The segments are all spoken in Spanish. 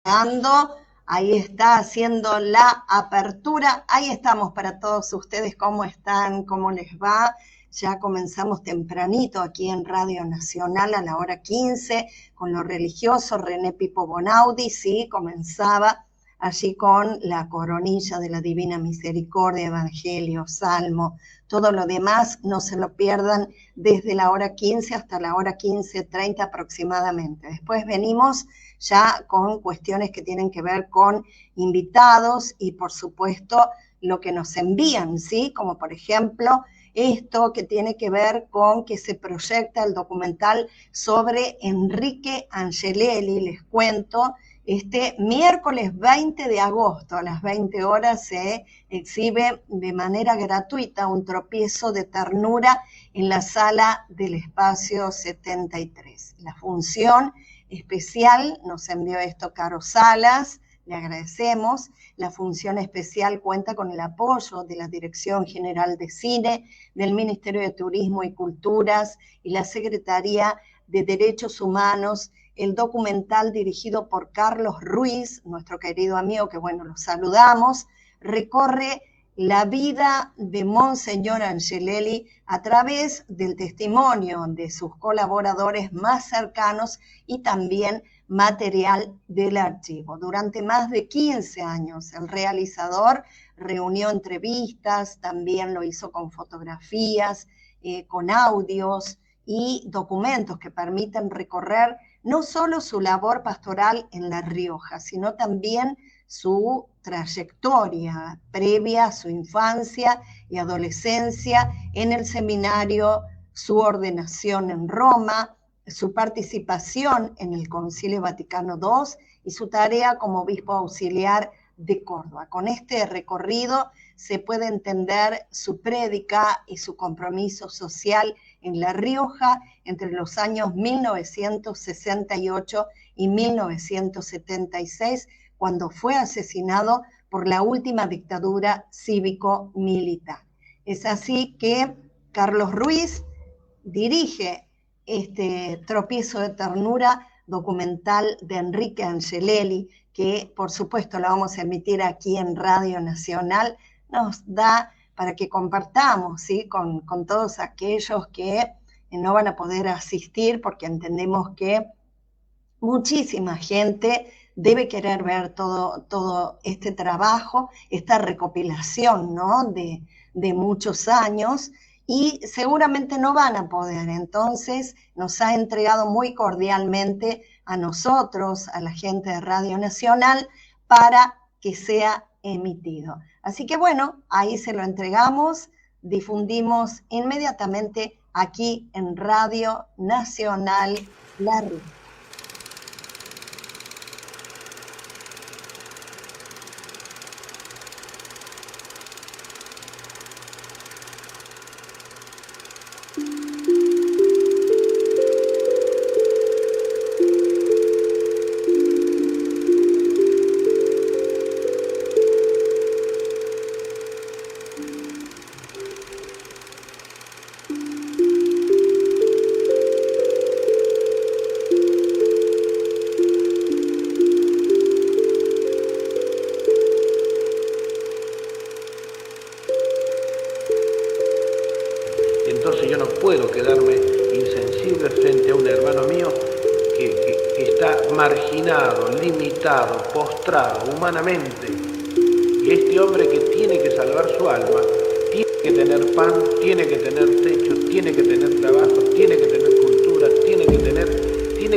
Ando, ahí está haciendo la apertura. Ahí estamos para todos ustedes. ¿Cómo están? ¿Cómo les va? Ya comenzamos tempranito aquí en Radio Nacional a la hora 15 con lo religioso. René Pipo Bonaudi, sí, comenzaba allí con la coronilla de la Divina Misericordia, Evangelio, Salmo, todo lo demás. No se lo pierdan desde la hora 15 hasta la hora 15:30 aproximadamente. Después venimos ya con cuestiones que tienen que ver con invitados y por supuesto lo que nos envían, ¿sí? Como por ejemplo esto que tiene que ver con que se proyecta el documental sobre Enrique Angelelli, les cuento, este miércoles 20 de agosto a las 20 horas se exhibe de manera gratuita un tropiezo de ternura en la sala del espacio 73. La función especial, nos envió esto Caro Salas, le agradecemos. La función especial cuenta con el apoyo de la Dirección General de Cine, del Ministerio de Turismo y Culturas y la Secretaría de Derechos Humanos. El documental dirigido por Carlos Ruiz, nuestro querido amigo, que bueno, lo saludamos, recorre la vida de Monseñor Angelelli a través del testimonio de sus colaboradores más cercanos y también material del archivo. Durante más de 15 años, el realizador reunió entrevistas, también lo hizo con fotografías, con audios y documentos que permiten recorrer no solo su labor pastoral en La Rioja, sino también su trayectoria previa a su infancia y adolescencia en el seminario, su ordenación en Roma, su participación en el Concilio Vaticano II y su tarea como obispo auxiliar de Córdoba. Con este recorrido se puede entender su prédica y su compromiso social en La Rioja entre los años 1968 y 1976, cuando fue asesinado por la última dictadura cívico-militar. Es así que Carlos Ruiz dirige este tropiezo de ternura documental de Enrique Angelelli, que por supuesto la vamos a emitir aquí en Radio Nacional, nos da para que compartamos, ¿sí? con todos aquellos que no van a poder asistir, porque entendemos que muchísima gente debe querer ver todo este trabajo, esta recopilación, ¿no? de muchos años, y seguramente no van a poder. Entonces nos ha entregado muy cordialmente a nosotros, a la gente de Radio Nacional, para que sea emitido. Así que bueno, ahí se lo entregamos, difundimos inmediatamente aquí en Radio Nacional La Rioja. Entonces yo no puedo quedarme insensible frente a un hermano mío que está marginado, limitado, postrado humanamente. Y este hombre que tiene que salvar su alma, tiene que tener pan, tiene que tener techo, tiene que tener trabajo, tiene que tener cultura, tiene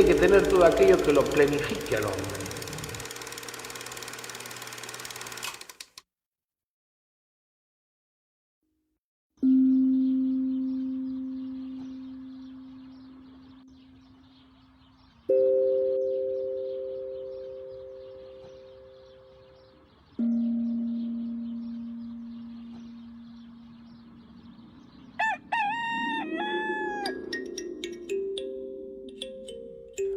que tener todo aquello que lo planifique al hombre.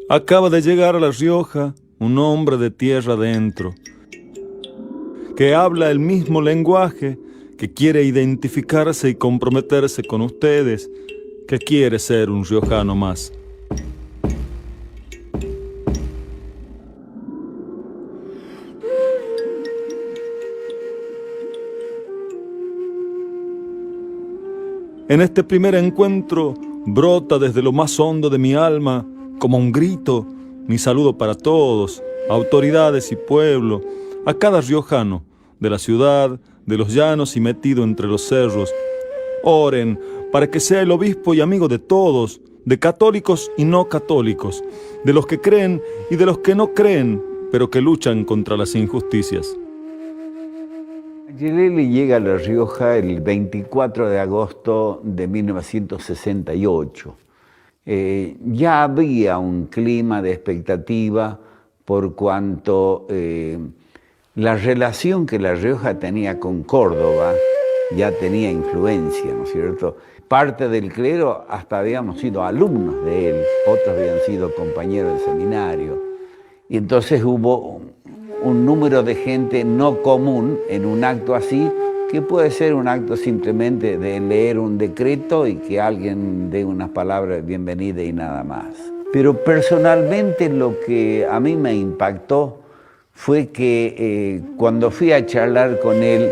Acaba de llegar a La Rioja un hombre de tierra adentro, que habla el mismo lenguaje, que quiere identificarse y comprometerse con ustedes, que quiere ser un riojano más. En este primer encuentro brota desde lo más hondo de mi alma, como un grito, mi saludo para todos, autoridades y pueblo, a cada riojano, de la ciudad, de los llanos y metido entre los cerros. Oren para que sea el obispo y amigo de todos, de católicos y no católicos, de los que creen y de los que no creen, pero que luchan contra las injusticias. Angelelli llega a La Rioja el 24 de agosto de 1968. Ya había un clima de expectativa por cuanto la relación que La Rioja tenía con Córdoba ya tenía influencia, ¿no es cierto? Parte del clero hasta habíamos sido alumnos de él, otros habían sido compañeros de seminario. Y entonces hubo un número de gente no común en un acto así, que puede ser un acto simplemente de leer un decreto y que alguien dé unas palabras de bienvenida y nada más. Pero personalmente lo que a mí me impactó fue que cuando fui a charlar con él,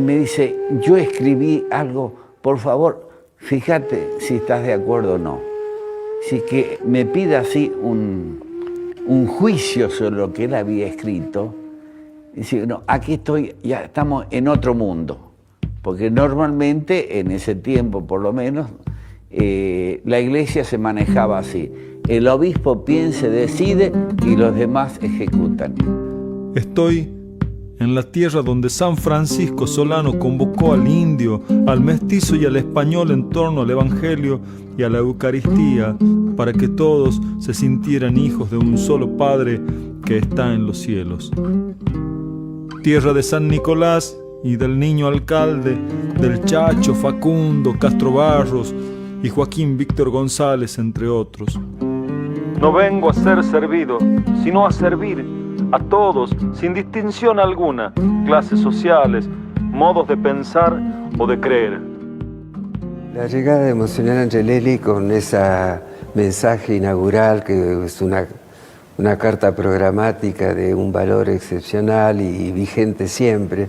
me dice, yo escribí algo, por favor, fíjate si estás de acuerdo o no. Así que me pide así un juicio sobre lo que él había escrito. Dice, no, aquí estoy, ya estamos en otro mundo. Porque normalmente, en ese tiempo por lo menos, la iglesia se manejaba así. El obispo piensa, decide y los demás ejecutan. Estoy en la tierra donde San Francisco Solano convocó al indio, al mestizo y al español en torno al Evangelio y a la Eucaristía, para que todos se sintieran hijos de un solo Padre que está en los cielos. Tierra de San Nicolás y del niño alcalde, del Chacho, Facundo, Castro Barros y Joaquín Víctor González, entre otros. No vengo a ser servido, sino a servir a todos, sin distinción alguna, clases sociales, modos de pensar o de creer. La llegada de Monseñor Angelelli con ese mensaje inaugural, que es una carta programática de un valor excepcional y vigente siempre,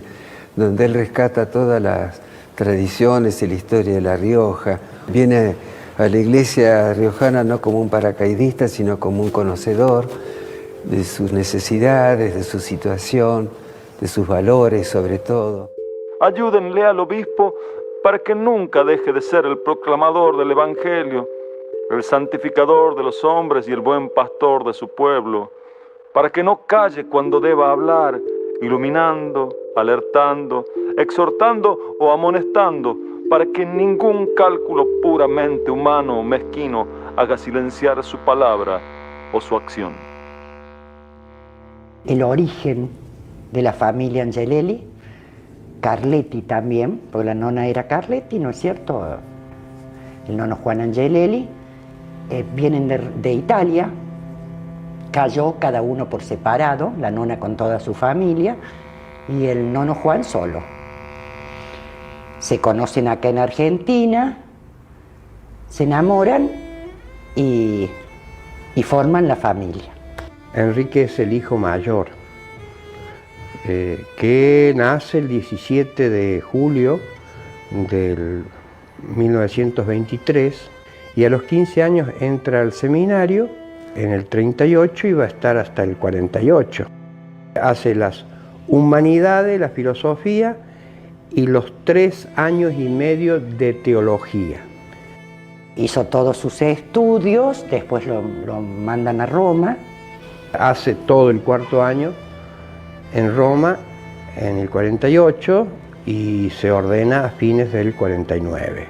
donde él rescata todas las tradiciones y la historia de La Rioja. Viene a la iglesia riojana no como un paracaidista, sino como un conocedor de sus necesidades, de su situación, de sus valores sobre todo. Ayúdenle al obispo para que nunca deje de ser el proclamador del Evangelio, el santificador de los hombres y el buen pastor de su pueblo, para que no calle cuando deba hablar, iluminando, alertando, exhortando o amonestando, para que ningún cálculo puramente humano o mezquino haga silenciar su palabra o su acción. El origen de la familia Angelelli, Carletti también, porque la nona era Carletti, ¿no es cierto? El nono Juan Angelelli, vienen de Italia, cayó cada uno por separado, la nona con toda su familia y el nono Juan solo. Se conocen acá en Argentina, se enamoran y forman la familia. Enrique es el hijo mayor, que nace el 17 de julio del 1923 y a los 15 años entra al seminario en el 38 y va a estar hasta el 48. Hace las humanidades, la filosofía y los 3 años y medio de teología. Hizo todos sus estudios, después lo mandan a Roma. Hace todo el 4º año en Roma en el 48 y se ordena a fines del 49.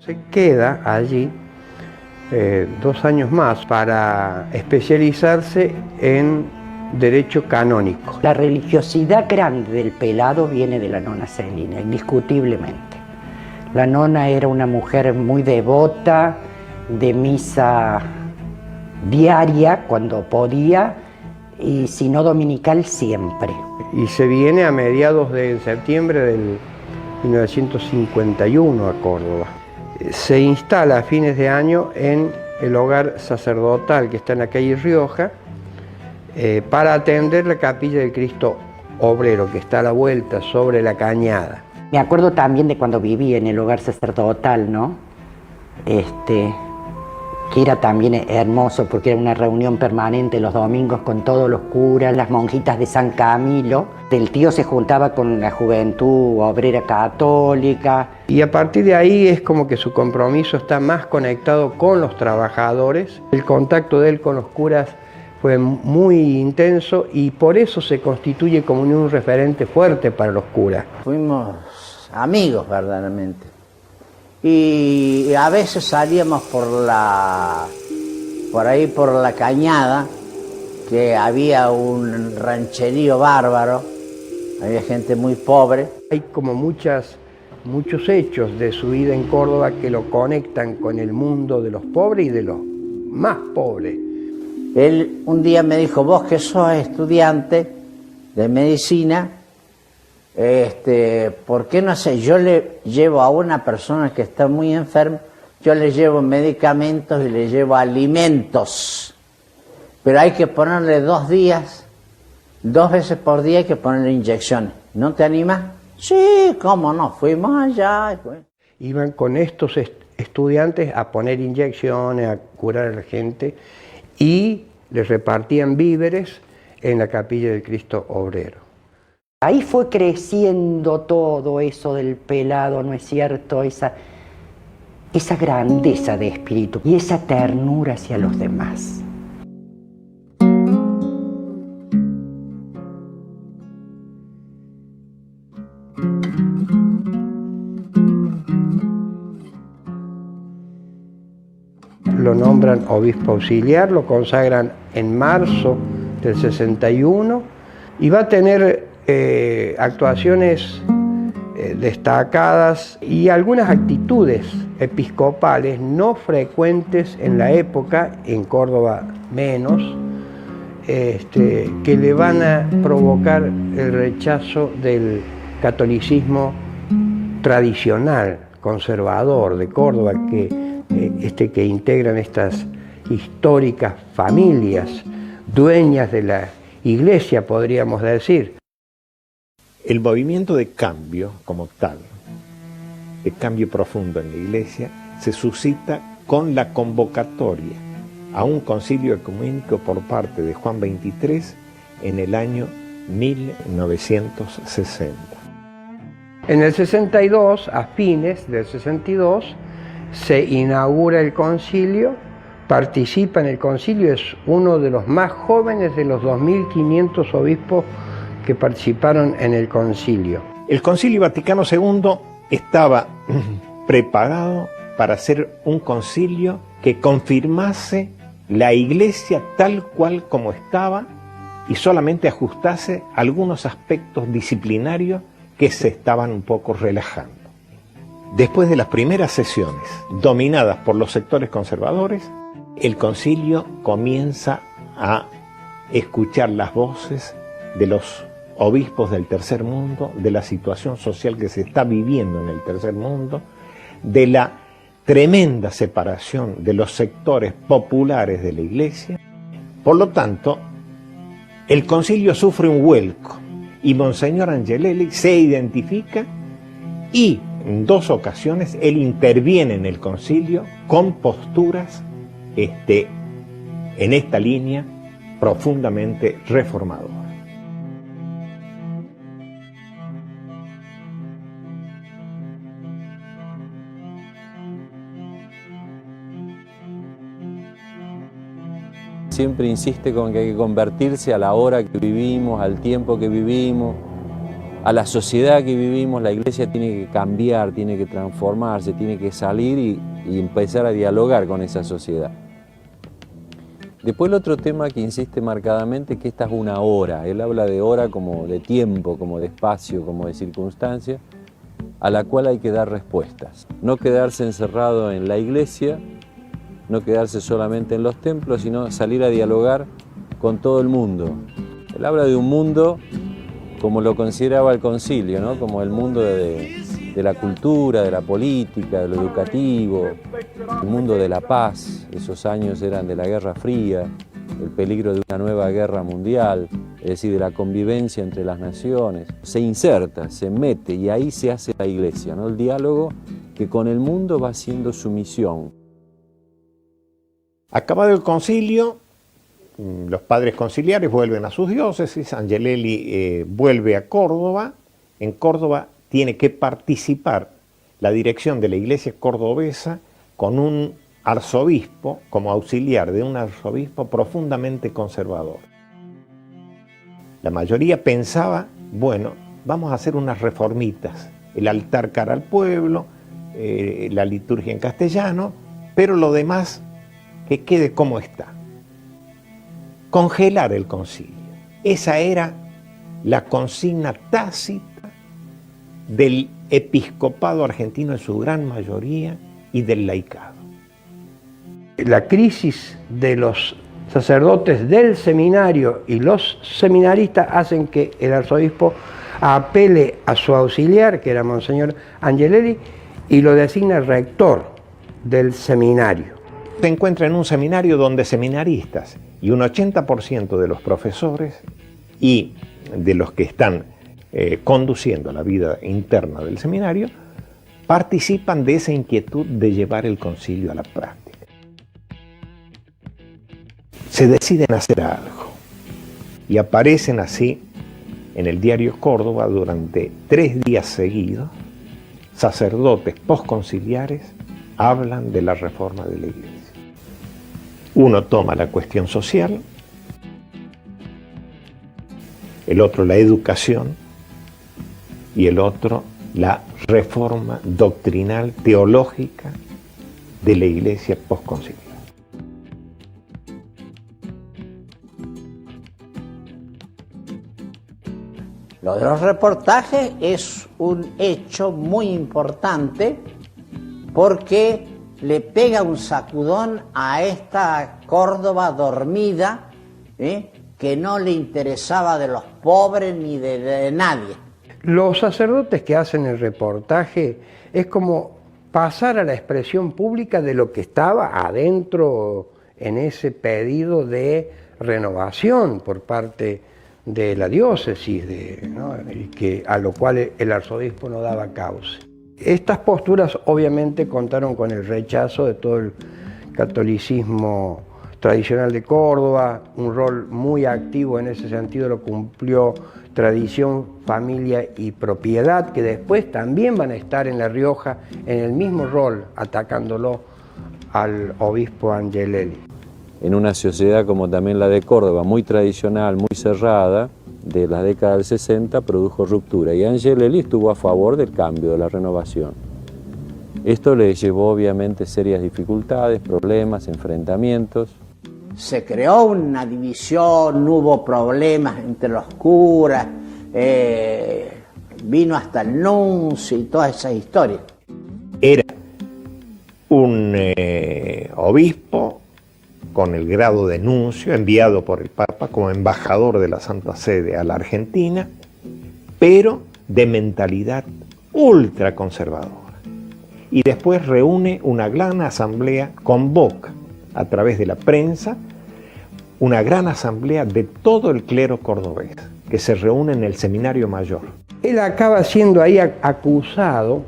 Se queda allí 2 años más para especializarse en derecho canónico. La religiosidad grande del pelado viene de la nona Celina, indiscutiblemente. La nona era una mujer muy devota, de misa diaria cuando podía, y si no dominical siempre. Y se viene a mediados de septiembre del 1951 a Córdoba. Se instala a fines de año en el hogar sacerdotal que está en la calle Rioja, para atender la capilla del Cristo Obrero, que está a la vuelta sobre la cañada. Me acuerdo también de cuando viví en el hogar sacerdotal, ¿no? Que era también hermoso porque era una reunión permanente los domingos con todos los curas, las monjitas de San Camilo. El tío se juntaba con la juventud obrera católica. Y a partir de ahí es como que su compromiso está más conectado con los trabajadores. El contacto de él con los curas fue muy intenso y por eso se constituye como un referente fuerte para los curas. Fuimos amigos verdaderamente. Y a veces salíamos por ahí por la cañada, que había un rancherío bárbaro, había gente muy pobre. Hay como muchos hechos de su vida en Córdoba que lo conectan con el mundo de los pobres y de los más pobres. Él un día me dijo, vos que sos estudiante de medicina, ¿por qué no sé? Yo le llevo a una persona que está muy enferma, yo le llevo medicamentos y le llevo alimentos, pero hay que ponerle 2 veces por día hay que ponerle inyecciones. ¿No te animas? Sí, cómo no, fuimos allá. Iban con estos estudiantes a poner inyecciones, a curar a la gente y les repartían víveres en la capilla del Cristo Obrero. Ahí fue creciendo todo eso del pelado, ¿no es cierto? Esa grandeza de espíritu y esa ternura hacia los demás. Lo nombran obispo auxiliar, lo consagran en marzo del 61 y va a tener actuaciones destacadas y algunas actitudes episcopales no frecuentes en la época, en Córdoba menos, que le van a provocar el rechazo del catolicismo tradicional, conservador de Córdoba, que integran estas históricas familias, dueñas de la Iglesia, podríamos decir. El movimiento de cambio como tal, de cambio profundo en la Iglesia, se suscita con la convocatoria a un concilio ecuménico por parte de Juan XXIII en el año 1960. En el 62, a fines del 62, se inaugura el concilio, participa en el concilio, es uno de los más jóvenes de los 2.500 obispos que participaron en el concilio. El Concilio Vaticano II estaba preparado para ser un concilio que confirmase la Iglesia tal cual como estaba y solamente ajustase algunos aspectos disciplinarios que se estaban un poco relajando. Después de las primeras sesiones, dominadas por los sectores conservadores, el concilio comienza a escuchar las voces de los obispos del tercer mundo, de la situación social que se está viviendo en el tercer mundo, de la tremenda separación de los sectores populares de la Iglesia. Por lo tanto, el concilio sufre un vuelco y Monseñor Angelelli se identifica y en 2 ocasiones él interviene en el concilio con posturas en esta línea profundamente reformadora. Siempre insiste con que hay que convertirse a la hora que vivimos, al tiempo que vivimos, a la sociedad que vivimos. La Iglesia tiene que cambiar, tiene que transformarse, tiene que salir y empezar a dialogar con esa sociedad. Después el otro tema que insiste marcadamente es que esta es una hora. Él habla de hora como de tiempo, como de espacio, como de circunstancia, a la cual hay que dar respuestas. No quedarse encerrado en la Iglesia, no quedarse solamente en los templos, sino salir a dialogar con todo el mundo. Él habla de un mundo como lo consideraba el concilio, ¿no? Como el mundo de la cultura, de la política, de lo educativo, el mundo de la paz. Esos años eran de la Guerra Fría, el peligro de una nueva guerra mundial, es decir, de la convivencia entre las naciones. Se inserta, se mete y ahí se hace la Iglesia, ¿no? El diálogo que con el mundo va haciendo su misión. Acabado el concilio, los padres conciliares vuelven a sus diócesis, Angelelli vuelve a Córdoba. En Córdoba tiene que participar la dirección de la iglesia cordobesa con un arzobispo, como auxiliar de un arzobispo profundamente conservador. La mayoría pensaba, bueno, vamos a hacer unas reformitas, el altar cara al pueblo, la liturgia en castellano, pero lo demás que quede como está. Congelar el concilio. Esa era la consigna tácita del episcopado argentino en su gran mayoría y del laicado. La crisis de los sacerdotes del seminario y los seminaristas hacen que el arzobispo apele a su auxiliar, que era Monseñor Angelelli, y lo designa rector del seminario. Se encuentra en un seminario donde seminaristas y un 80% de los profesores y de los que están conduciendo la vida interna del seminario participan de esa inquietud de llevar el concilio a la práctica. Se deciden hacer algo y aparecen así en el diario Córdoba durante 3 días seguidos. Sacerdotes posconciliares hablan de la reforma de la iglesia. Uno toma la cuestión social, el otro la educación y el otro la reforma doctrinal teológica de la iglesia posconciliar. Lo de los reportajes es un hecho muy importante porque le pega un sacudón a esta Córdoba dormida, que no le interesaba de los pobres ni de nadie. Los sacerdotes que hacen el reportaje es como pasar a la expresión pública de lo que estaba adentro en ese pedido de renovación por parte de la diócesis, ¿no? A lo cual el arzobispo no daba cauce. Estas posturas obviamente contaron con el rechazo de todo el catolicismo tradicional de Córdoba. Un rol muy activo en ese sentido lo cumplió Tradición, Familia y Propiedad, que después también van a estar en La Rioja en el mismo rol, atacándolo al obispo Angelelli. En una sociedad como también la de Córdoba, muy tradicional, muy cerrada, de la década del 60 produjo ruptura y Angelelli estuvo a favor del cambio, de la renovación. Esto le llevó obviamente serias dificultades, problemas, enfrentamientos. Se creó una división, hubo problemas entre los curas, vino hasta el nuncio y todas esas historias. Era un obispo con el grado de nuncio, enviado por el Papa como embajador de la Santa Sede a la Argentina, pero de mentalidad ultraconservadora. Y después reúne una gran asamblea, convoca a través de la prensa una gran asamblea de todo el clero cordobés, que se reúne en el Seminario Mayor. Él acaba siendo ahí acusado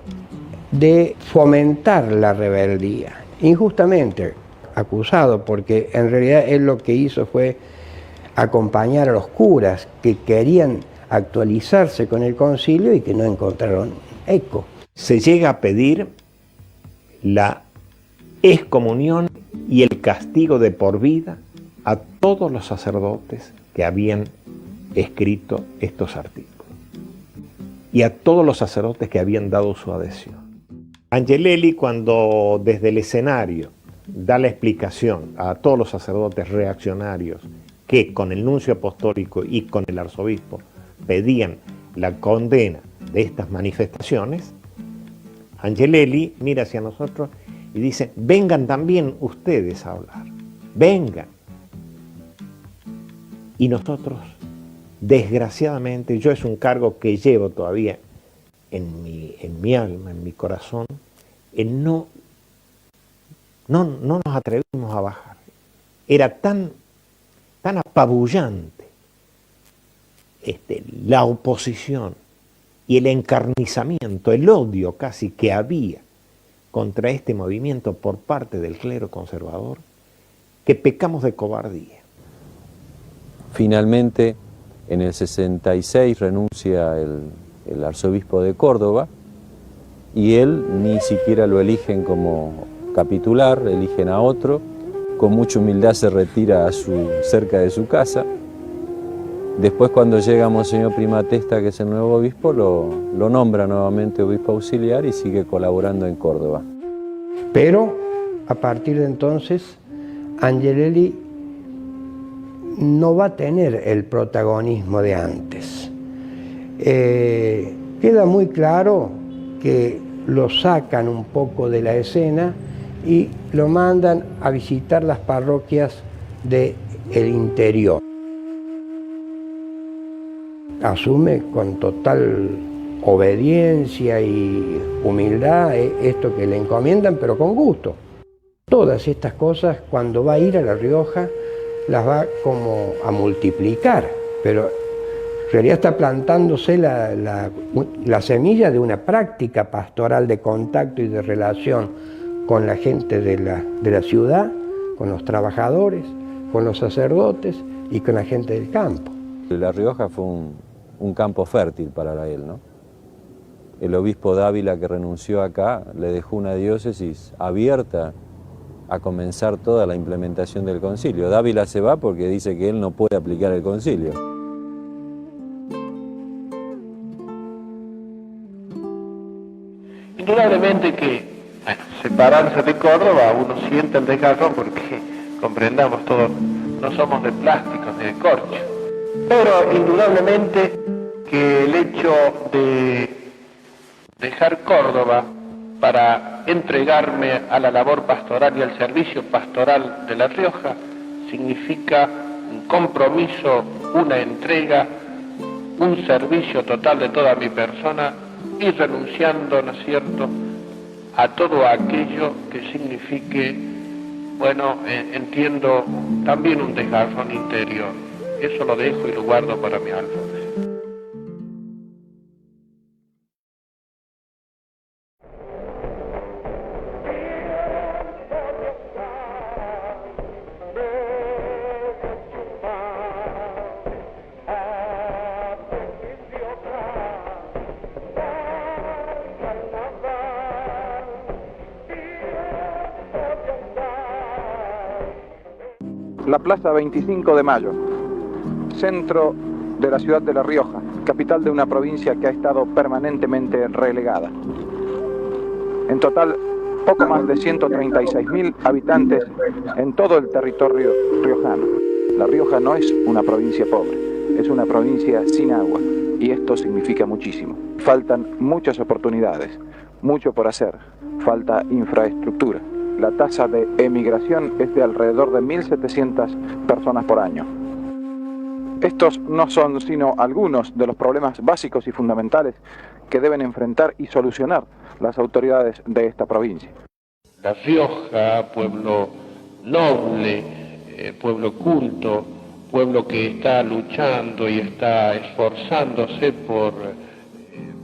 de fomentar la rebeldía, injustamente acusado, porque en realidad él lo que hizo fue acompañar a los curas que querían actualizarse con el concilio y que no encontraron eco. Se llega a pedir la excomunión y el castigo de por vida a todos los sacerdotes que habían escrito estos artículos y a todos los sacerdotes que habían dado su adhesión. Angelelli, cuando desde el escenario da la explicación a todos los sacerdotes reaccionarios que con el nuncio apostólico y con el arzobispo pedían la condena de estas manifestaciones, Angelelli mira hacia nosotros y dice: vengan también ustedes a hablar, vengan. Y nosotros, desgraciadamente, yo es un cargo que llevo todavía en mi alma, en mi corazón, no nos atrevimos a bajar. Era tan tan apabullante la oposición y el encarnizamiento, el odio casi que había contra este movimiento por parte del clero conservador, que pecamos de cobardía. Finalmente, en el 66 renuncia el arzobispo de Córdoba y él ni siquiera lo eligen como capitular, eligen a otro, con mucha humildad se retira cerca de su casa. Después, cuando llega Monseñor Primatesta, que es el nuevo obispo, lo nombra nuevamente obispo auxiliar y sigue colaborando en Córdoba. Pero a partir de entonces, Angelelli no va a tener el protagonismo de antes. Queda muy claro que lo sacan un poco de la escena y lo mandan a visitar las parroquias del interior. Asume con total obediencia y humildad esto que le encomiendan, pero con gusto. Todas estas cosas, cuando va a ir a La Rioja, las va como a multiplicar, pero en realidad está plantándose la semilla de una práctica pastoral de contacto y de relación con la gente de la ciudad, con los trabajadores, con los sacerdotes y con la gente del campo. La Rioja fue un campo fértil para él, ¿no? El obispo Dávila, que renunció acá, le dejó una diócesis abierta a comenzar toda la implementación del concilio. Dávila se va porque dice que él no puede aplicar el concilio. Indudablemente que, separarse de Córdoba, uno siente el desgarrón porque, comprendamos todos, no somos de plástico ni de corcho. Pero indudablemente que el hecho de dejar Córdoba para entregarme a la labor pastoral y al servicio pastoral de La Rioja significa un compromiso, una entrega, un servicio total de toda mi persona y renunciando, ¿no es cierto?, a todo aquello que signifique, bueno, entiendo, también un desgarrón interior. Eso lo dejo y lo guardo para mi alma. La Plaza 25 de Mayo, centro de la ciudad de La Rioja, capital de una provincia que ha estado permanentemente relegada. En total, poco más de 136.000 habitantes en todo el territorio riojano. La Rioja no es una provincia pobre, es una provincia sin agua, y esto significa muchísimo. Faltan muchas oportunidades, mucho por hacer, falta infraestructura. La tasa de emigración es de alrededor de 1.700 personas por año. Estos no son sino algunos de los problemas básicos y fundamentales que deben enfrentar y solucionar las autoridades de esta provincia. La Rioja, pueblo noble, pueblo culto, pueblo que está luchando y está esforzándose por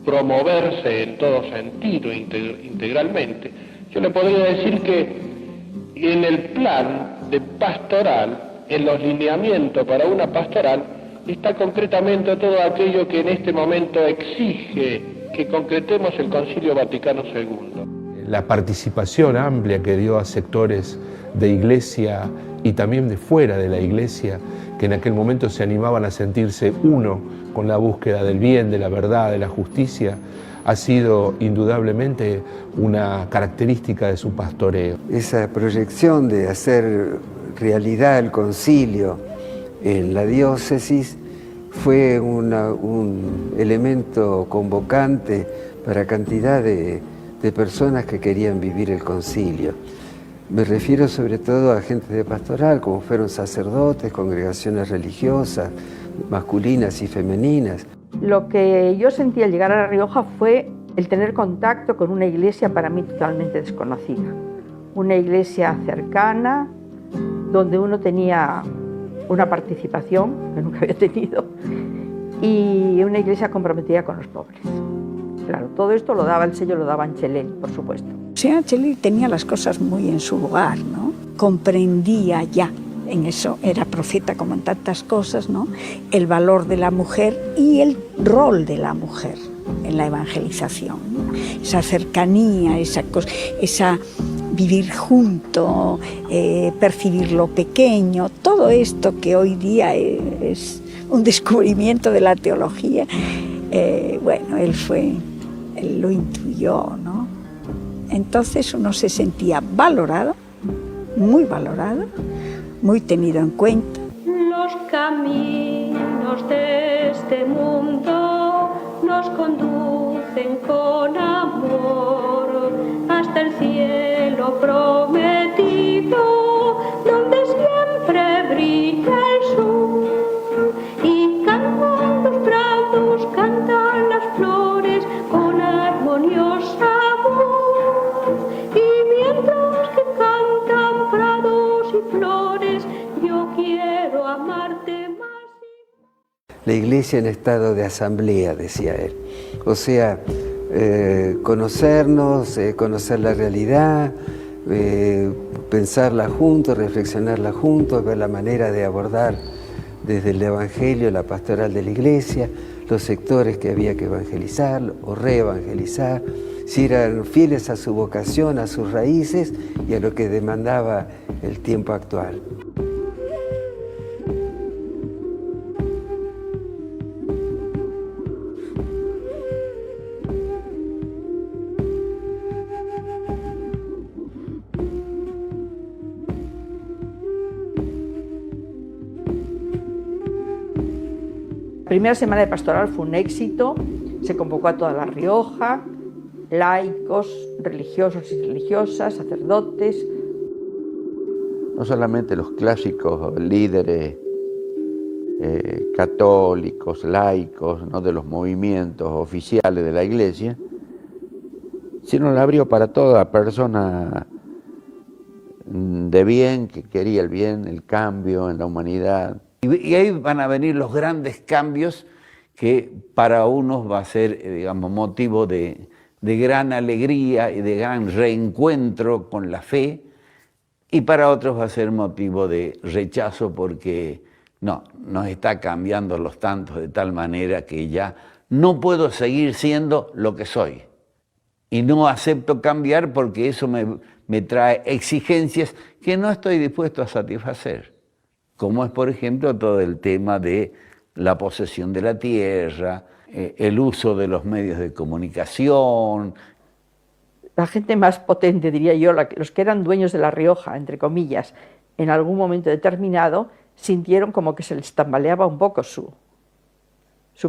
promoverse en todo sentido, integralmente. Yo le podría decir que en el plan de pastoral, en los lineamientos para una pastoral, está concretamente todo aquello que en este momento exige que concretemos el Concilio Vaticano II. La participación amplia que dio a sectores de iglesia y también de fuera de la iglesia, que en aquel momento se animaban a sentirse uno con la búsqueda del bien, de la verdad, de la justicia, ha sido indudablemente una característica de su pastoreo. Esa proyección de hacer realidad el concilio en la diócesis fue un elemento convocante para cantidad de personas que querían vivir el concilio. Me refiero sobre todo a gente de pastoral, como fueron sacerdotes, congregaciones religiosas, masculinas y femeninas. Lo que yo sentí al llegar a La Rioja fue el tener contacto con una iglesia para mí totalmente desconocida. Una iglesia cercana, donde uno tenía una participación que nunca había tenido y una iglesia comprometida con los pobres. Claro, todo esto lo daba el sello, lo daba Angelelli, por supuesto. O sea, Angelelli tenía las cosas muy en su lugar, ¿no? Comprendía ya, en eso era profeta como en tantas cosas, ¿no? El valor de la mujer y el rol de la mujer en la evangelización, ¿no? Esa cercanía, esa vivir junto, percibir lo pequeño, todo esto que hoy día es un descubrimiento de la teología, bueno, él lo intuyó, ¿no? Entonces uno se sentía valorado, muy tenido en cuenta. Los caminos de este mundo nos conducen con amor hasta el cielo prometido, donde siempre brilla el sol. Y cantan los prados, cantan las flores con armoniosa voz. Y mientras que cantan prados y flores, yo quiero amarte más. La iglesia en estado de asamblea, decía él. O sea, conocernos, conocer la realidad, pensarla juntos, reflexionarla juntos, ver la manera de abordar desde el Evangelio, la pastoral de la iglesia, los sectores que había que evangelizar o reevangelizar, si eran fieles a su vocación, a sus raíces y a lo que demandaba el tiempo actual. La primera semana de pastoral fue un éxito, se convocó a toda La Rioja, laicos, religiosos y religiosas, sacerdotes. No solamente los clásicos líderes católicos, laicos, ¿no?, de los movimientos oficiales de la Iglesia, sino la abrió para toda persona de bien, que quería el bien, el cambio en la humanidad. Y ahí van a venir los grandes cambios que para unos va a ser, digamos, motivo de gran alegría y de gran reencuentro con la fe, y para otros va a ser motivo de rechazo porque nos está cambiando los tantos de tal manera que ya no puedo seguir siendo lo que soy. Y no acepto cambiar porque eso me trae exigencias que no estoy dispuesto a satisfacer. Como es, por ejemplo, todo el tema de la posesión de la tierra, el uso de los medios de comunicación. La gente más potente, diría yo, los que eran dueños de La Rioja, entre comillas, en algún momento determinado, sintieron como que se les tambaleaba un poco su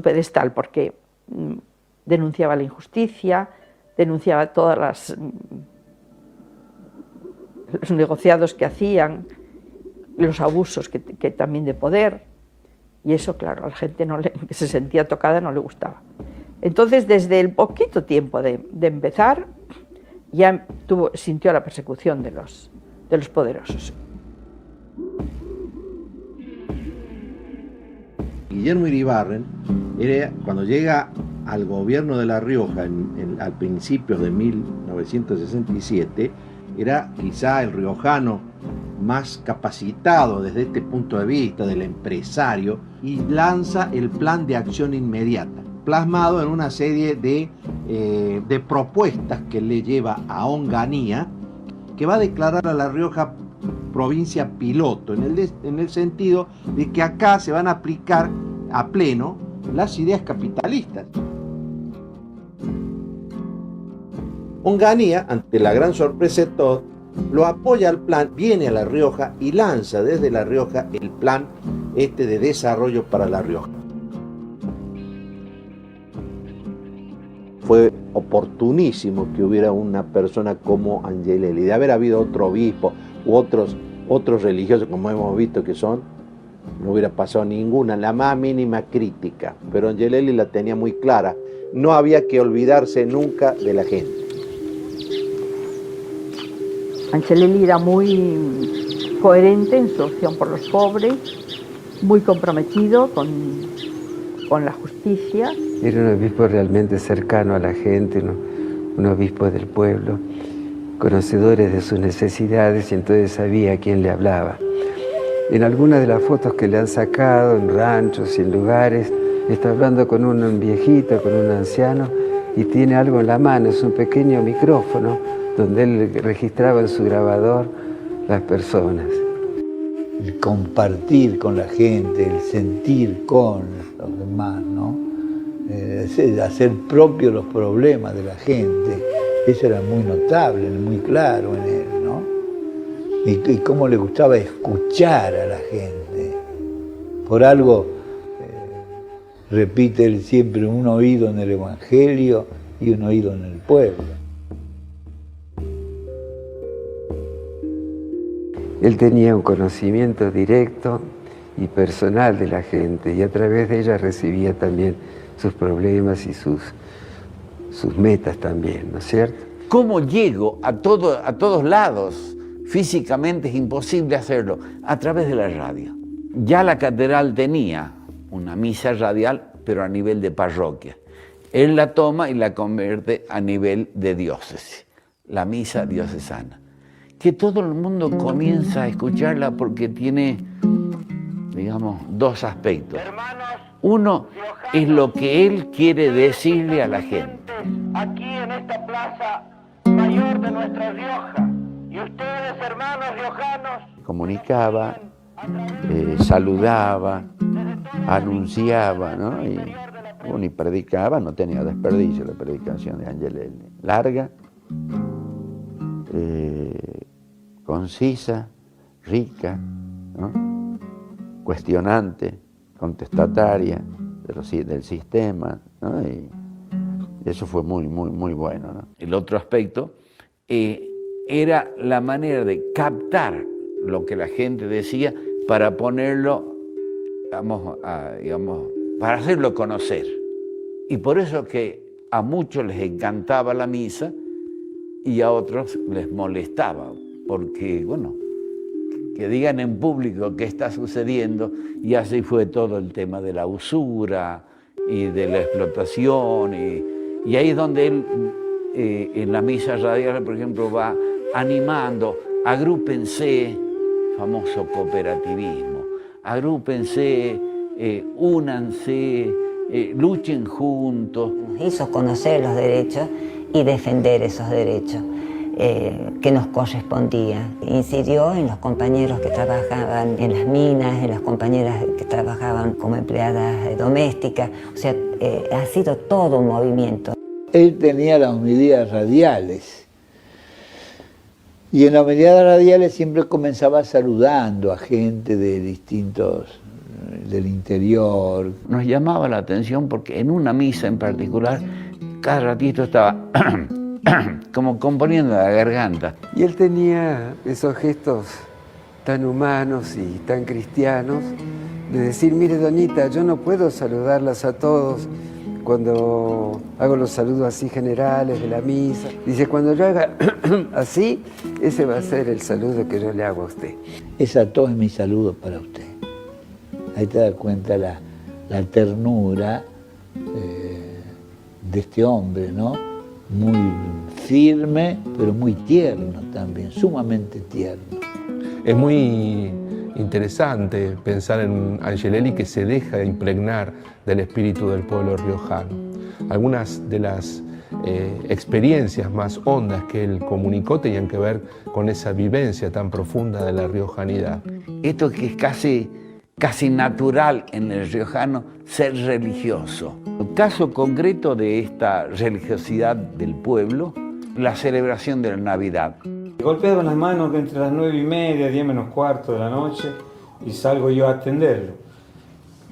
pedestal, porque denunciaba la injusticia, denunciaba todos los negociados que hacían, los abusos que también de poder, y eso, claro, a la gente que se sentía tocada no le gustaba. Entonces, desde el poquito tiempo de empezar, ya sintió la persecución de los poderosos. Guillermo Iribarren, cuando llega al gobierno de La Rioja al principio de 1967, era quizá el riojano más capacitado desde este punto de vista del empresario, y lanza el plan de acción inmediata, plasmado en una serie de propuestas que le lleva a Onganía, que va a declarar a La Rioja provincia piloto, en el sentido de que acá se van a aplicar a pleno las ideas capitalistas. Onganía, ante la gran sorpresa de todos, lo apoya al plan, viene a La Rioja y lanza desde La Rioja el plan de desarrollo para La Rioja. Fue oportunísimo que hubiera una persona como Angelelli. De haber habido otro obispo u otros religiosos, como hemos visto que son, no hubiera pasado ninguna, la más mínima crítica. Pero Angelelli la tenía muy clara. No había que olvidarse nunca de la gente. Angelelli era muy coherente en su opción por los pobres, muy comprometido con la justicia. Era un obispo realmente cercano a la gente, un obispo del pueblo, conocedores de sus necesidades, y entonces sabía a quién le hablaba. En algunas de las fotos que le han sacado en ranchos y en lugares, está hablando con un viejito, con un anciano, y tiene algo en la mano, es un pequeño micrófono donde él registraba en su grabador las personas. El compartir con la gente, el sentir con los demás, ¿no? Hacer propios los problemas de la gente, eso era muy notable, muy claro en él, ¿no? Y cómo le gustaba escuchar a la gente. Por algo, repite él siempre, un oído en el Evangelio y un oído en el pueblo. Él tenía un conocimiento directo y personal de la gente, y a través de ella recibía también sus problemas y sus metas también, ¿no es cierto? ¿Cómo llego a todos lados? Físicamente es imposible hacerlo, a través de la radio. Ya la catedral tenía una misa radial, pero a nivel de parroquia. Él la toma y la convierte a nivel de diócesis, la misa diocesana. Que todo el mundo comienza a escucharla porque tiene, digamos, dos aspectos. Uno es lo que él quiere decirle a la gente. Aquí en esta plaza mayor de nuestra Rioja, y ustedes, hermanos riojanos, Comunicaba, saludaba, anunciaba, ¿no? Y predicaba, no tenía desperdicio la predicación de Angelelli. Larga, concisa, rica, ¿no? Cuestionante, contestataria del sistema, ¿no? Y eso fue muy bueno, ¿no? El otro aspecto era la manera de captar lo que la gente decía para ponerlo, para hacerlo conocer. Y por eso que a muchos les encantaba la misa y a otros les molestaba, porque, bueno, que digan en público qué está sucediendo, y así fue todo el tema de la usura y de la explotación, y ahí es donde él, en la misa radial, por ejemplo, va animando, agrúpense, famoso cooperativismo, agrúpense, únanse, luchen juntos. Nos hizo conocer los derechos y defender esos derechos que nos correspondían. Incidió en los compañeros que trabajaban en las minas, en las compañeras que trabajaban como empleadas domésticas, o sea, ha sido todo un movimiento. Él tenía las homilías radiales, y en las homilías radiales siempre comenzaba saludando a gente de distintos, del interior. Nos llamaba la atención porque en una misa en particular, cada ratito estaba como componiendo la garganta. Y él tenía esos gestos tan humanos y tan cristianos de decir, mire doñita, yo no puedo saludarlas a todos cuando hago los saludos así generales de la misa. Dice, cuando yo haga así, ese va a ser el saludo que yo le hago a usted. Todo es mi saludo para usted. Ahí te das cuenta la ternura de este hombre, ¿no? Muy firme, pero muy tierno también, sumamente tierno. Es muy interesante pensar en Angelelli, que se deja impregnar del espíritu del pueblo riojano. Algunas de las experiencias más hondas que él comunicó tenían que ver con esa vivencia tan profunda de la riojanidad. Esto que es casi natural en el riojano, ser religioso. El caso concreto de esta religiosidad del pueblo, la celebración de la Navidad. Golpeado en las manos entre las 9:30, 10 menos cuarto de la noche, y salgo yo a atenderlo.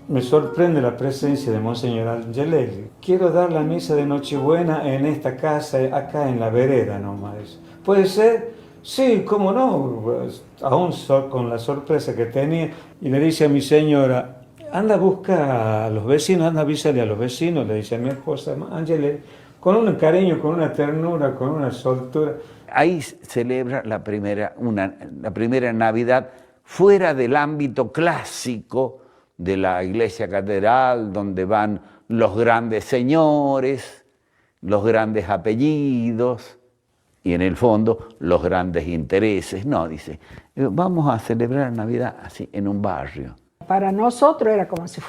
Me sorprende la presencia de Monseñor Angelelli. Quiero dar la misa de Nochebuena en esta casa, acá en la vereda nomás. ¿Puede ser? Sí, cómo no, pues, aún con la sorpresa que tenía. Y le dice a mi señora, anda a buscar a los vecinos, anda a avisarle a los vecinos, le dice a mi esposa Angelelli, con un cariño, con una ternura, con una soltura. Ahí celebra la primera Navidad fuera del ámbito clásico de la iglesia catedral, donde van los grandes señores, los grandes apellidos y en el fondo los grandes intereses. No, dice, vamos a celebrar Navidad así, en un barrio. Para nosotros era como si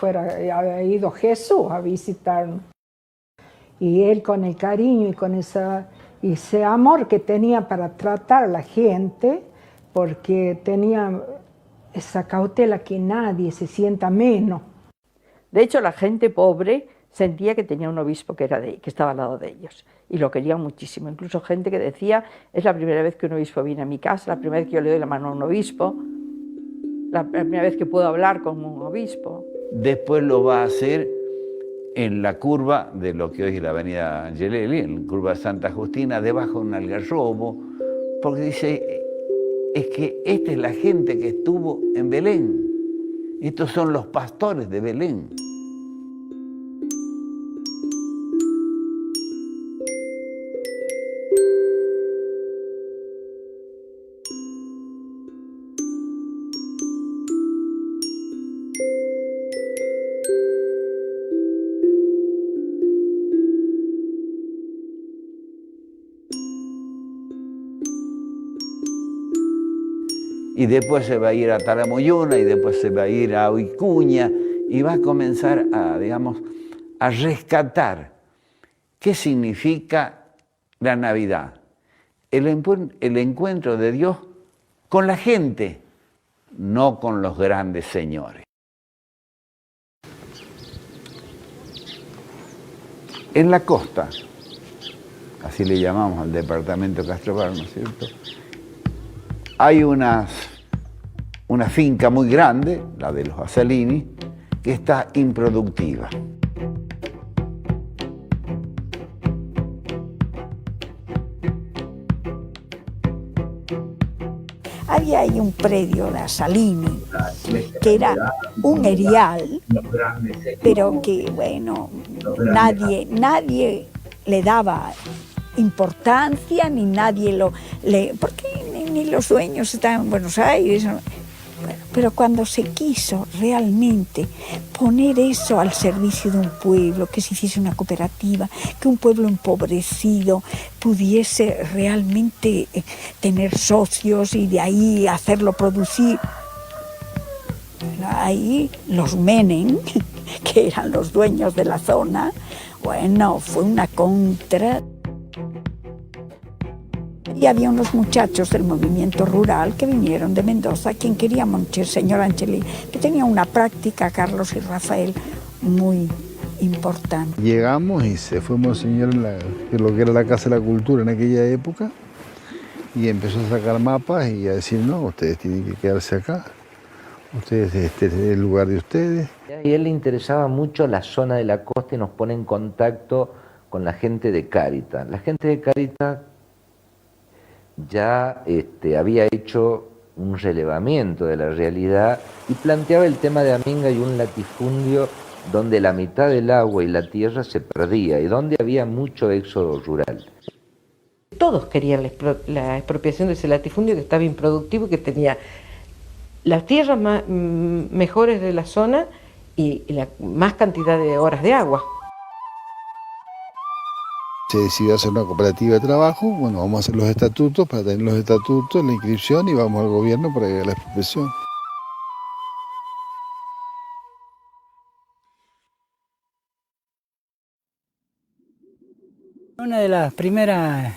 había ido Jesús a visitarnos. Y él con el cariño y con ese amor que tenía para tratar a la gente, porque tenía esa cautela que nadie se sienta menos. De hecho, la gente pobre sentía que tenía un obispo que estaba al lado de ellos y lo querían muchísimo. Incluso gente que decía, es la primera vez que un obispo viene a mi casa, la primera vez que yo le doy la mano a un obispo, la primera vez que puedo hablar con un obispo. Después lo va a hacer en la curva de lo que hoy es la avenida Angelelli, en la curva de Santa Justina, debajo de un algarrobo, porque dice, es que esta es la gente que estuvo en Belén, estos son los pastores de Belén. Y después se va a ir a Talamoyuna, y después se va a ir a Vicuña, y va a comenzar a, digamos, a rescatar qué significa la Navidad. El encuentro de Dios con la gente, no con los grandes señores. En la costa, así le llamamos al departamento Castrobar, ¿no es cierto?, hay una finca muy grande, la de los Asalini, que está improductiva. Había ahí un predio de Asalini, que era un erial, pero que, bueno, nadie le daba importancia, ni nadie porque ni los dueños estaban en Buenos Aires. Pero cuando se quiso realmente poner eso al servicio de un pueblo, que se hiciese una cooperativa, que un pueblo empobrecido pudiese realmente tener socios y de ahí hacerlo producir, ahí los Menem, que eran los dueños de la zona, bueno, fue una contra. Y había unos muchachos del movimiento rural que vinieron de Mendoza, quien quería el señor Angelelli, que tenía una práctica, Carlos y Rafael, muy importante. Llegamos y se fue Monseñor en lo que era la Casa de la Cultura en aquella época, y empezó a sacar mapas y a decir, no, ustedes tienen que quedarse acá, ustedes, este es el lugar de ustedes. Y a él le interesaba mucho la zona de la costa y nos pone en contacto con la gente de Cáritas. La gente de Cáritas ya había hecho un relevamiento de la realidad y planteaba el tema de Aminga y un latifundio donde la mitad del agua y la tierra se perdía y donde había mucho éxodo rural. Todos querían la expropiación de ese latifundio que estaba improductivo y que tenía las tierras mejores de la zona y la más cantidad de horas de agua. Se decidió hacer una cooperativa de trabajo, bueno, vamos a hacer los estatutos, para tener los estatutos, la inscripción y vamos al gobierno para llegar a la expropiación. Una de las primeras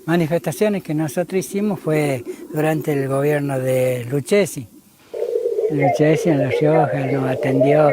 manifestaciones que nosotros hicimos fue durante el gobierno de Lucchesi. Lucchesi en La Rioja nos atendió.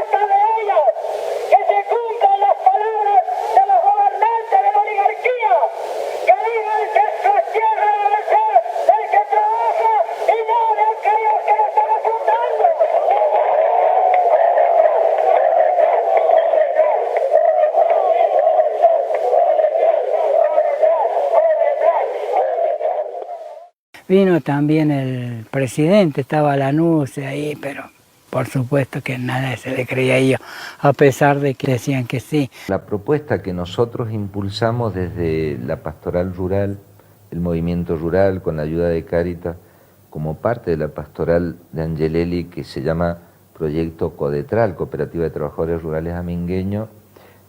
Hasta Vino también el presidente, estaba Lanús ahí, pero por supuesto que nada se le creía a ellos, a pesar de que decían que sí. La propuesta que nosotros impulsamos desde la pastoral rural, el movimiento rural, con la ayuda de Cáritas, como parte de la pastoral de Angelelli, que se llama Proyecto Codetral, Cooperativa de Trabajadores Rurales Amingueños,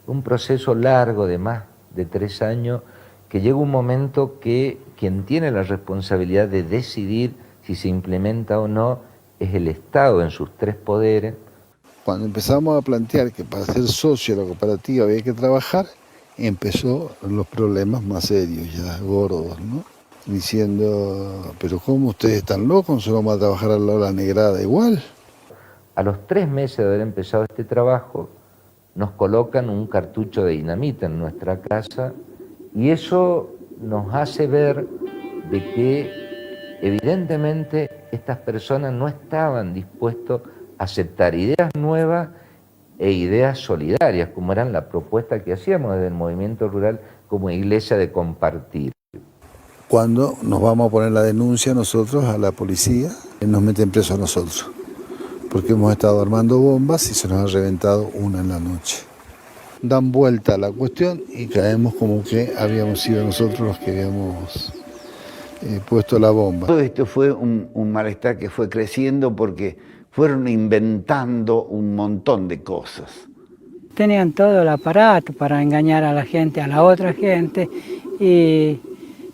un proceso largo de más de 3 años, que llega un momento que quien tiene la responsabilidad de decidir si se implementa o no es el Estado en sus 3 poderes. Cuando empezamos a plantear que para ser socio de la cooperativa había que trabajar, empezó los problemas más serios, ya gordos, ¿no? Diciendo, pero ¿cómo ustedes están locos? ¿Solo vamos a trabajar a la hora negrada igual? A los 3 meses de haber empezado este trabajo, nos colocan un cartucho de dinamita en nuestra casa y eso nos hace ver de que evidentemente estas personas no estaban dispuestos a aceptar ideas nuevas e ideas solidarias, como eran la propuesta que hacíamos desde el movimiento rural como iglesia de compartir. Cuando nos vamos a poner la denuncia nosotros a la policía, nos meten presos a nosotros, porque hemos estado armando bombas y se nos ha reventado una en la noche. Dan vuelta a la cuestión y caemos como que habíamos sido nosotros los que habíamos puesto la bomba. Todo esto fue un malestar que fue creciendo porque fueron inventando un montón de cosas. Tenían todo el aparato para engañar a la gente, a la otra gente,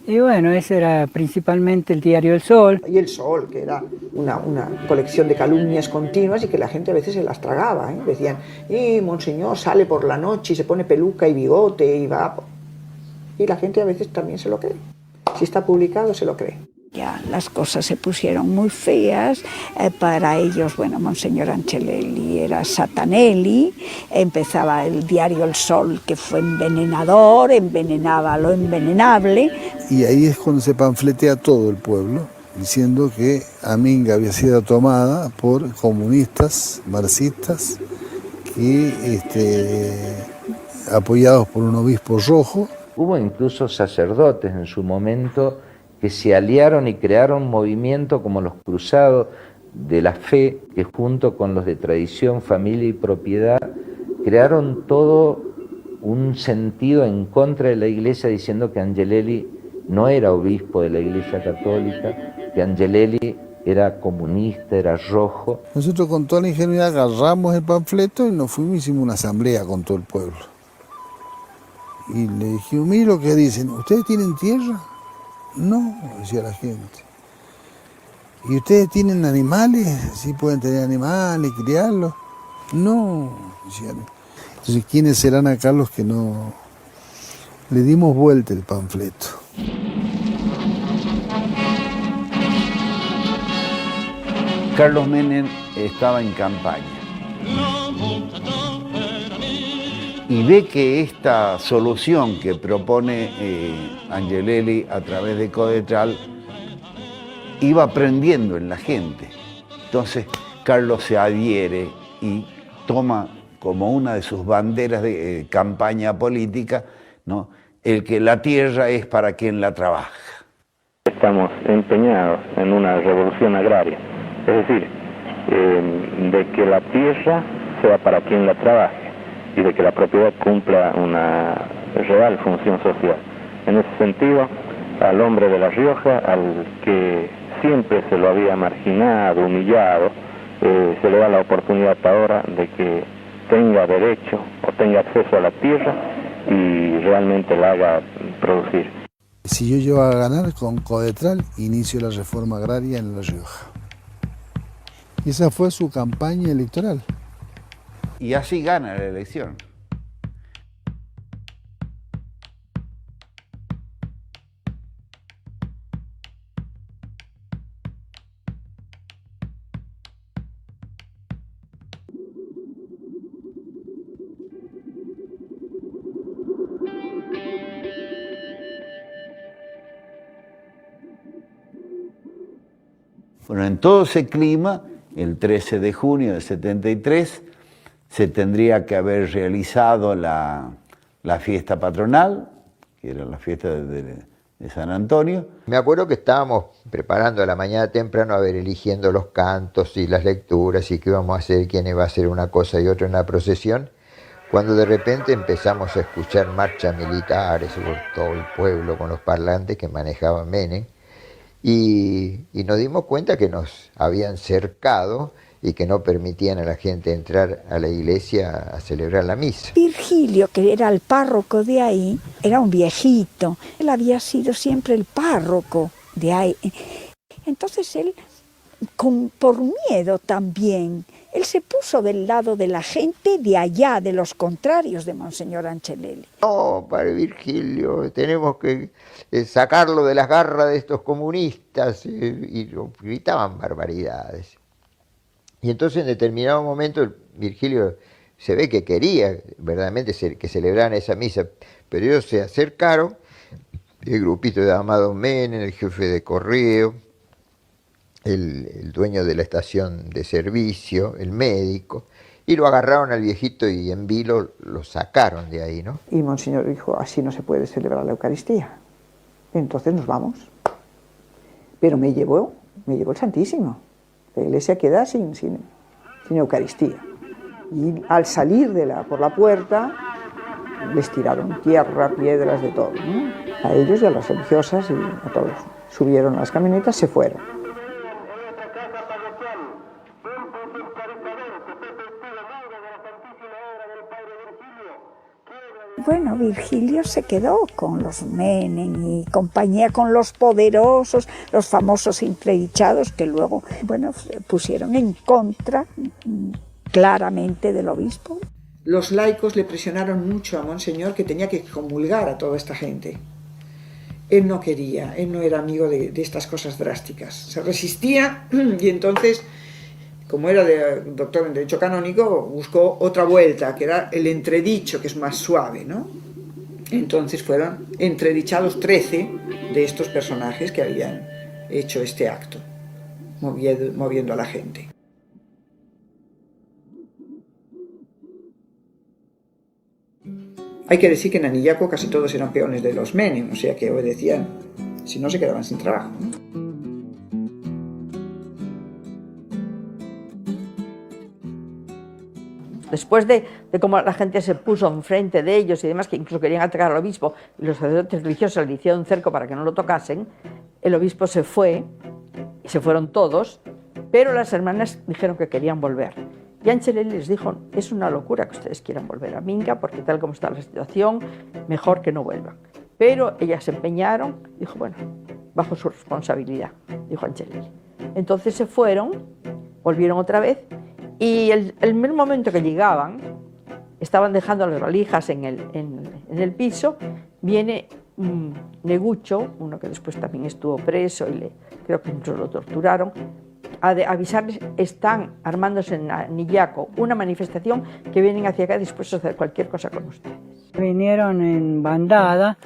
y bueno, ese era principalmente el diario El Sol. Y El Sol, que era una colección de calumnias continuas y que la gente a veces se las tragaba, ¿eh? Decían, monseñor sale por la noche y se pone peluca y bigote y va... Y la gente a veces también se lo cree. Si está publicado, se lo cree. Ya las cosas se pusieron muy feas, para ellos, bueno, Monseñor Angelelli era Satanelli, empezaba el diario El Sol, que fue envenenador, envenenaba lo envenenable. Y ahí es cuando se panfletea todo el pueblo, diciendo que Aminga había sido tomada por comunistas, marxistas, apoyados por un obispo rojo. Hubo incluso sacerdotes en su momento que se aliaron y crearon movimientos como los Cruzados de la Fe, que junto con los de Tradición, Familia y Propiedad, crearon todo un sentido en contra de la Iglesia, diciendo que Angelelli no era obispo de la Iglesia Católica, que Angelelli era comunista, era rojo. Nosotros con toda la ingenuidad agarramos el panfleto y nos fuimos y hicimos una asamblea con todo el pueblo. Y le dijimos, mire lo que dicen, ¿ustedes tienen tierra? No, decía la gente. ¿Y ustedes tienen animales? ¿Sí pueden tener animales, criarlos? No, decían. Entonces, ¿quiénes serán acá los que no? Le dimos vuelta el panfleto. Carlos Menem estaba en campaña y ve que esta solución que propone Angelelli a través de Codetral iba aprendiendo en la gente. Entonces Carlos se adhiere y toma como una de sus banderas de campaña política, ¿no?, el que la tierra es para quien la trabaja. Estamos empeñados en una revolución agraria, es decir, de que la tierra sea para quien la trabaje y de que la propiedad cumpla una real función social. En ese sentido, al hombre de La Rioja, al que siempre se lo había marginado, humillado, se le da la oportunidad ahora de que tenga derecho o tenga acceso a la tierra y realmente la haga producir. Si yo llego a ganar con Codetral, inicio la reforma agraria en La Rioja. Y esa fue su campaña electoral. Y así gana la elección. Bueno, en todo ese clima, el 13 de junio del 73, se tendría que haber realizado la fiesta patronal, que era la fiesta San Antonio. Me acuerdo que estábamos preparando a la mañana temprano, a ver, eligiendo los cantos y las lecturas y qué íbamos a hacer, quién iba a hacer una cosa y otra en la procesión, cuando de repente empezamos a escuchar marchas militares por todo el pueblo con los parlantes que manejaba Menem, y nos dimos cuenta que nos habían cercado y que no permitían a la gente entrar a la iglesia a celebrar la misa. Virgilio, que era el párroco de ahí, era un viejito. Él había sido siempre el párroco de ahí. Entonces él, por miedo también, él se puso del lado de la gente de allá, de los contrarios de Monseñor Angelelli. No, padre Virgilio, tenemos que sacarlo de las garras de estos comunistas, y gritaban barbaridades. Y entonces en determinado momento Virgilio se ve que quería verdaderamente que celebraran esa misa, pero ellos se acercaron, el grupito de Amado Menem, el jefe de correo, el dueño de la estación de servicio, el médico, y lo agarraron al viejito y en vilo lo sacaron de ahí, ¿no? Y Monseñor dijo, así no se puede celebrar la Eucaristía. Entonces nos vamos. Pero me llevó el Santísimo. La iglesia queda sin Eucaristía. Y al salir por la puerta, les tiraron tierra, piedras, de todo, ¿no? A ellos y a las religiosas y a todos. Subieron a las camionetas, se fueron. Bueno, Virgilio se quedó con los Menem y compañía, con los poderosos, los famosos impredichados que luego, bueno, pusieron en contra claramente del obispo. Los laicos le presionaron mucho a Monseñor que tenía que comulgar a toda esta gente. Él no quería, él no era amigo de estas cosas drásticas. Se resistía y entonces, como era doctor en Derecho Canónico, buscó otra vuelta, que era el entredicho, que es más suave, ¿no? Entonces fueron entredichados 13 de estos personajes que habían hecho este acto, moviendo a la gente. Hay que decir que en Anillaco casi todos eran peones de los Menem, o sea que obedecían, si no se quedaban sin trabajo, ¿no? Después de cómo la gente se puso enfrente de ellos y demás, que incluso querían atacar al obispo, y los sacerdotes religiosos le hicieron un cerco para que no lo tocasen, el obispo se fue, y se fueron todos, pero las hermanas dijeron que querían volver. Y Angelelli les dijo, es una locura que ustedes quieran volver a Minga, porque tal como está la situación, mejor que no vuelvan. Pero ellas se empeñaron, dijo, bueno, bajo su responsabilidad, dijo Angelelli. Entonces se fueron, volvieron otra vez, y el mismo momento que llegaban, estaban dejando las valijas en el piso, viene un Negucho, uno que después también estuvo preso y creo que incluso lo torturaron, a avisarles, están armándose en Anillaco una manifestación que vienen hacia acá dispuestos a hacer cualquier cosa con ustedes. Vinieron en bandada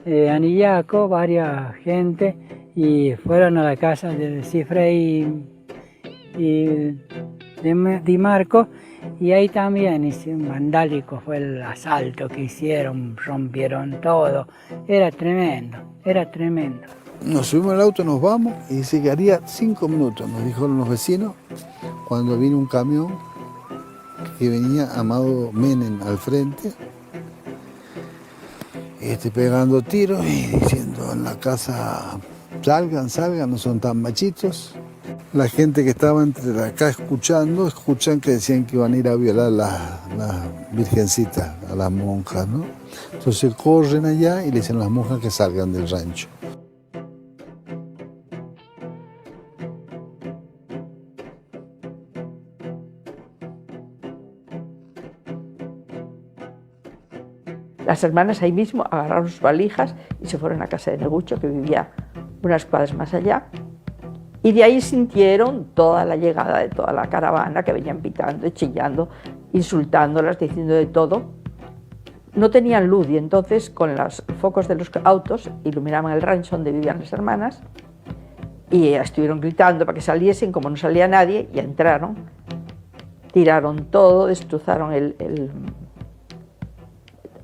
a Anillaco, varias gente, y fueron a la casa de Cifre y Di Marco, y ahí también hicieron vandálico, fue el asalto que hicieron, rompieron todo, era tremendo, era tremendo. Nos subimos al auto, nos vamos, y dice que haría 5 minutos, nos dijeron los vecinos, cuando vino un camión que venía Amado Menem al frente, pegando tiros y diciendo en la casa, salgan, no son tan machitos. La gente que estaba entre acá escuchan que decían que iban a ir a violar las virgencitas, a las monjas, ¿no? Entonces corren allá y le dicen a las monjas que salgan del rancho. Las hermanas ahí mismo agarraron sus valijas y se fueron a casa de Negucho, que vivía unas cuadras más allá. Y de ahí sintieron toda la llegada de toda la caravana que venían pitando, chillando, insultándolas, diciendo de todo. No tenían luz y entonces con los focos de los autos iluminaban el rancho donde vivían las hermanas y estuvieron gritando para que saliesen, como no salía nadie, y entraron, tiraron todo, destrozaron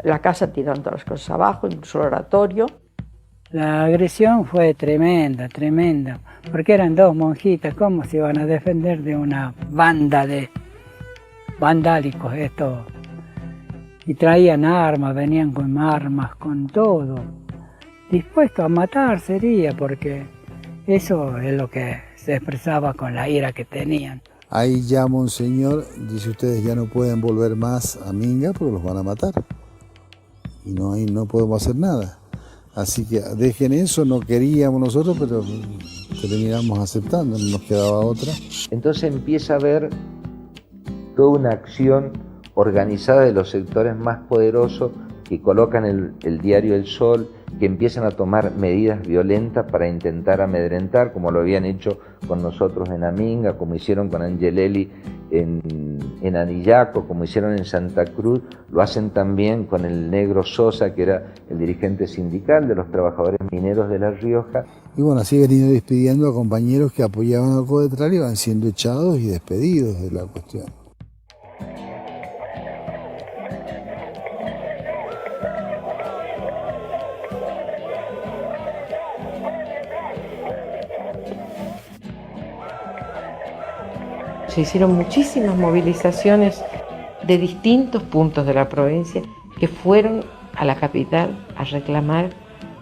la casa, tiraron todas las cosas abajo, incluso el oratorio. La agresión fue tremenda, tremenda, porque eran dos monjitas, ¿cómo se iban a defender de una banda de vandálicos estos? Y traían armas, venían con armas, con todo, dispuestos a matar sería, porque eso es lo que se expresaba con la ira que tenían. Ahí ya Monseñor dice, ustedes ya no pueden volver más a Minga porque los van a matar. Y no podemos hacer nada. Así que dejen eso, no queríamos nosotros, pero terminamos aceptando, no nos quedaba otra. Entonces empieza a haber toda una acción organizada de los sectores más poderosos que colocan el diario El Sol, que empiezan a tomar medidas violentas para intentar amedrentar, como lo habían hecho con nosotros en Aminga, como hicieron con Angelelli en Anillaco, como hicieron en Santa Cruz, lo hacen también con el negro Sosa, que era el dirigente sindical de los trabajadores mineros de La Rioja. Y bueno, así han ido despidiendo a compañeros que apoyaban a Codetral y van siendo echados y despedidos de la cuestión. Se hicieron muchísimas movilizaciones de distintos puntos de la provincia que fueron a la capital a reclamar,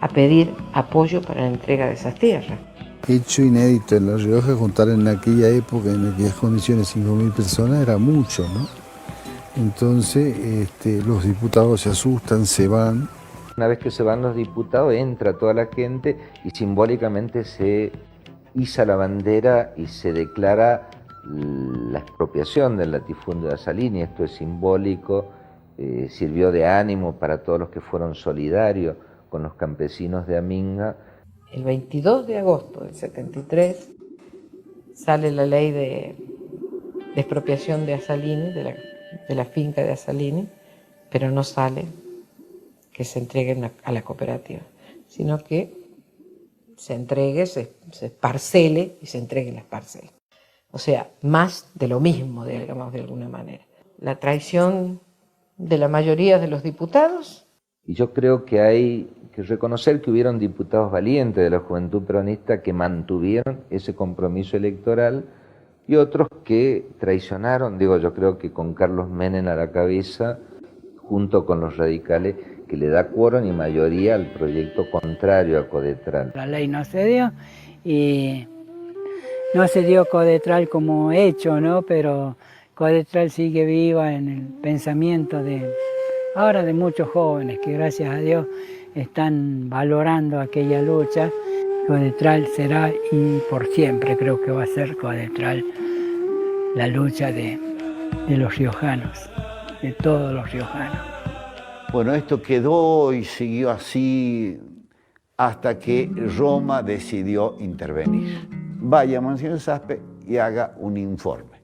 a pedir apoyo para la entrega de esas tierras. Hecho inédito en La Rioja, juntar en aquella época, en aquellas condiciones, 5.000 personas era mucho, ¿no? Entonces los diputados se asustan, se van. Una vez que se van los diputados, entra toda la gente y simbólicamente se iza la bandera y se declara la expropiación del latifundio de Asalini. Esto es simbólico, sirvió de ánimo para todos los que fueron solidarios con los campesinos de Aminga. El 22 de agosto del 73 sale la ley de expropiación de Asalini, de la finca de Asalini, pero no sale que se entreguen a la cooperativa, sino que se entregue, se parcele y se entreguen las parcelas. O sea, más de lo mismo, digamos, de alguna manera. La traición de la mayoría de los diputados. Y yo creo que hay que reconocer que hubieron diputados valientes de la Juventud Peronista que mantuvieron ese compromiso electoral y otros que traicionaron, yo creo que con Carlos Menem a la cabeza, junto con los radicales, que le da quórum y mayoría al proyecto contrario a Codetral. La ley no se dio y no se dio Codetral como hecho, ¿no? Pero Codetral sigue viva en el pensamiento ahora de muchos jóvenes que gracias a Dios están valorando aquella lucha. Codetral será y por siempre creo que va a ser Codetral la lucha de los riojanos, de todos los riojanos. Bueno, esto quedó y siguió así hasta que Roma decidió intervenir. Vaya Monseñor Saspe y haga un informe.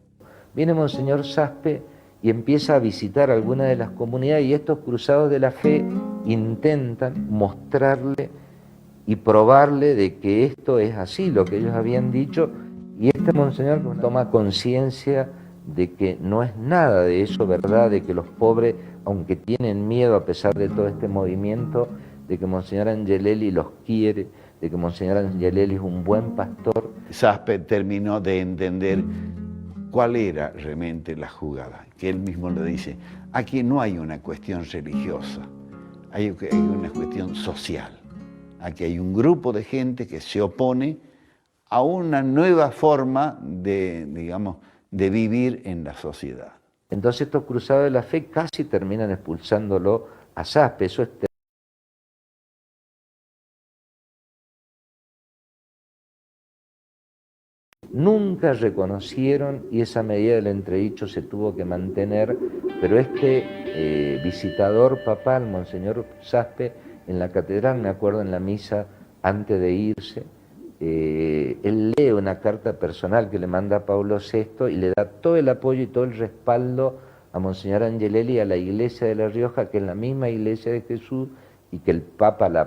Viene Monseñor Saspe y empieza a visitar algunas de las comunidades y estos cruzados de la fe intentan mostrarle y probarle de que esto es así, lo que ellos habían dicho, y este Monseñor toma conciencia de que no es nada de eso, ¿verdad? De que los pobres, aunque tienen miedo a pesar de todo este movimiento, de que Monseñor Angelelli los quiere, de que Monseñor Angelelli es un buen pastor. Saspe terminó de entender cuál era realmente la jugada, que él mismo lo dice. Aquí no hay una cuestión religiosa, hay una cuestión social. Aquí hay un grupo de gente que se opone a una nueva forma de vivir en la sociedad. Entonces estos cruzados de la fe casi terminan expulsándolo a Saspe. Eso es nunca reconocieron y esa medida del entredicho se tuvo que mantener, pero este visitador papal, Monseñor Saspe, en la catedral, me acuerdo en la misa antes de irse, él lee una carta personal que le manda a Pablo VI y le da todo el apoyo y todo el respaldo a Monseñor Angelelli y a la iglesia de La Rioja, que es la misma iglesia de Jesús y que el Papa la